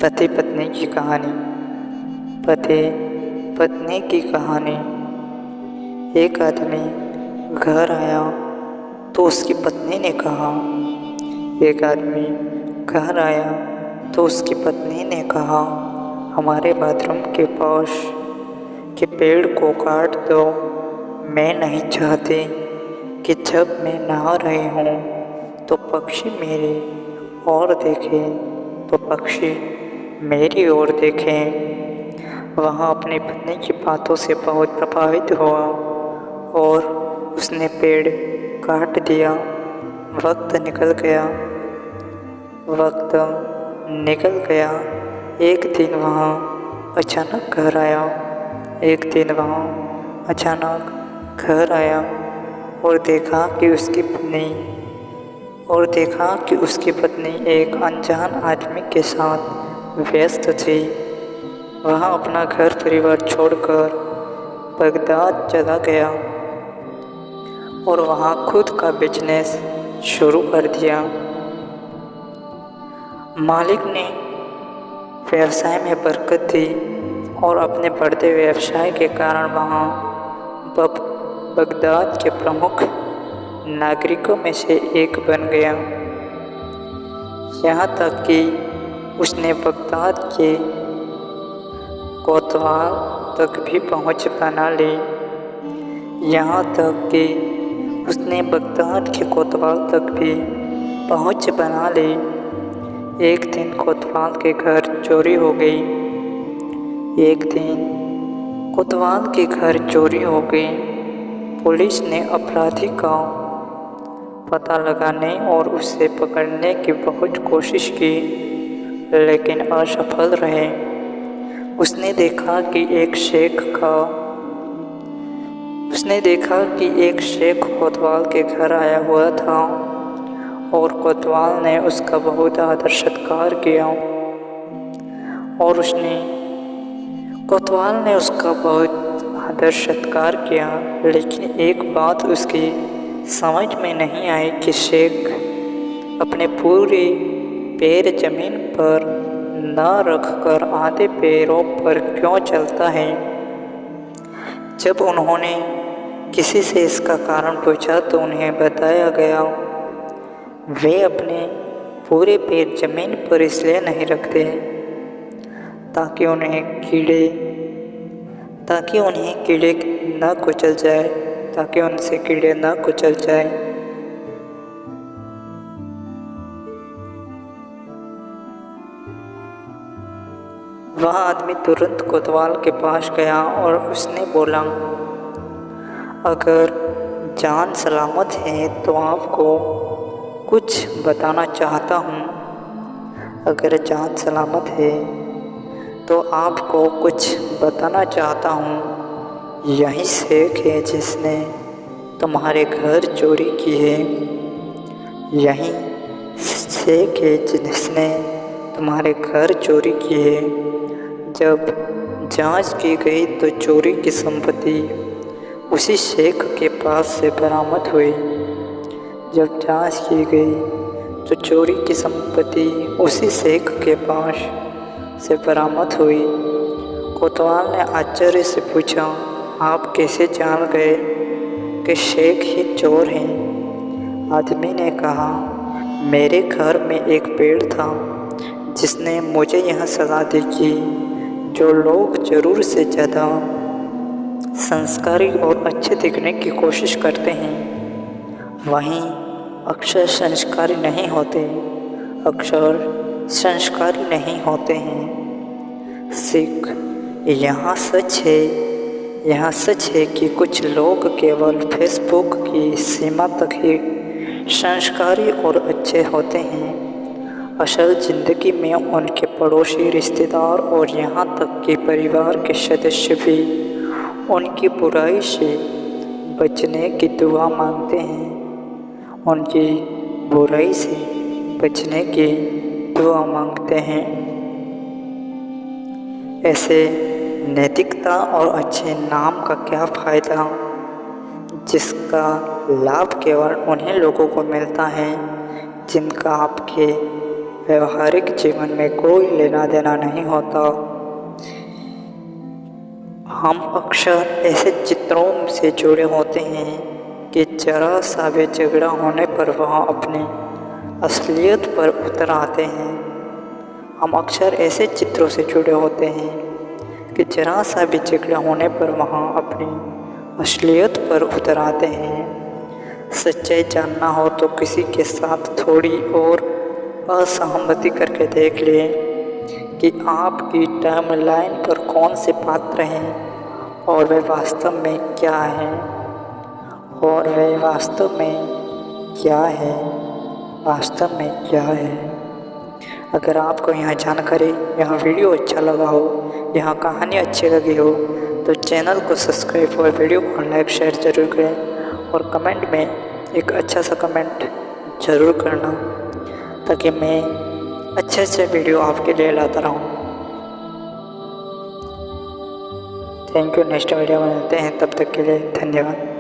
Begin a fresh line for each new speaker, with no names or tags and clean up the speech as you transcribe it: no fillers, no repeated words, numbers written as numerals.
पति पत्नी की कहानी। पति पत्नी की कहानी। एक आदमी घर आया तो उसकी पत्नी ने कहा एक आदमी घर आया तो उसकी पत्नी ने कहा, हमारे बाथरूम के पास के पेड़ को काट दो। मैं नहीं चाहती कि जब मैं नहा रही हूँ तो पक्षी मेरी ओर देखें तो पक्षी मेरी ओर देखें। वह अपनी पत्नी की बातों से बहुत प्रभावित हुआ और उसने पेड़ काट दिया। वक्त निकल गया। एक दिन वह अचानक घर आया और देखा कि उसकी पत्नी एक अनजान आदमी के साथ व्यस्त थी। वह अपना घर परिवार छोड़कर बगदाद चला गया और वहाँ खुद का बिजनेस शुरू कर दिया। मालिक ने व्यवसाय में बरकत दी और अपने बढ़ते व्यवसाय के कारण वहाँ बगदाद के प्रमुख नागरिकों में से एक बन गया। यहाँ तक कि उसने बगदाद के कोतवाल तक भी पहुँच बना ली। एक दिन कोतवाल के घर चोरी हो गई। पुलिस ने अपराधी का पता लगाने और उसे पकड़ने की बहुत कोशिश की, लेकिन असफल रहे। उसने देखा कि एक शेख कोतवाल के घर आया हुआ था और कोतवाल ने उसका बहुत आदर सत्कार किया लेकिन एक बात उसकी समझ में नहीं आई कि शेख अपने पूरे पैर जमीन पर न रखकर आधे पैरों पर क्यों चलता है। जब उन्होंने किसी से इसका कारण पूछा तो उन्हें बताया गया, वे अपने पूरे पैर जमीन पर इसलिए नहीं रखते ताकि उन्हें कीड़े न कुचल जाए। वह आदमी तुरंत कोतवाल के पास गया और उसने बोला, अगर जान सलामत है तो आपको कुछ बताना चाहता हूँ। यही शेख है जिसने तुम्हारे घर चोरी की है। जब जांच की गई तो चोरी की संपत्ति उसी शेख के पास से बरामद हुई। कोतवाल ने आश्चर्य से पूछा, आप कैसे जान गए कि शेख ही चोर हैं? आदमी ने कहा, मेरे घर में एक पेड़ था जिसने मुझे यह सलाह दी कि जो लोग ज़रूर से ज़्यादा संस्कारी और अच्छे दिखने की कोशिश करते हैं वहीं अक्सर संस्कारी नहीं होते हैं। सिख यहाँ सच है कि कुछ लोग केवल फेसबुक की सीमा तक ही संस्कारी और अच्छे होते हैं। असल ज़िंदगी में उनके पड़ोसी, रिश्तेदार और यहाँ तक कि परिवार के सदस्य भी उनकी बुराई से बचने की दुआ मांगते हैं। ऐसे नैतिकता और अच्छे नाम का क्या फ़ायदा जिसका लाभ केवल उन्हीं लोगों को मिलता है जिनका आपके व्यवहारिक जीवन में कोई लेना देना नहीं होता। हम अक्सर ऐसे चित्रों से जुड़े होते हैं कि जरा सा भी झगड़ा होने पर वहाँ अपनी असलियत पर उतर आते हैं। हम अक्सर ऐसे चित्रों से जुड़े होते हैं कि जरा सा भी झगड़ा होने पर वहाँ अपनी असलियत पर उतर आते हैं। सच्चाई जानना हो तो किसी के साथ थोड़ी और असहमति करके देख लें कि आपकी टाइमलाइन पर कौन से पात्र हैं और वे वास्तव में क्या हैं वास्तव में क्या है। अगर आपको यह जानकारी, यह वीडियो अच्छा लगा हो, यह कहानी अच्छी लगी हो तो चैनल को सब्सक्राइब और वीडियो को लाइक शेयर ज़रूर करें और कमेंट में एक अच्छा सा कमेंट ज़रूर करना ताकि मैं अच्छे वीडियो आपके लिए लाता रहूं। Thank you. नेक्स्ट वीडियो में मिलते हैं, तब तक के लिए धन्यवाद।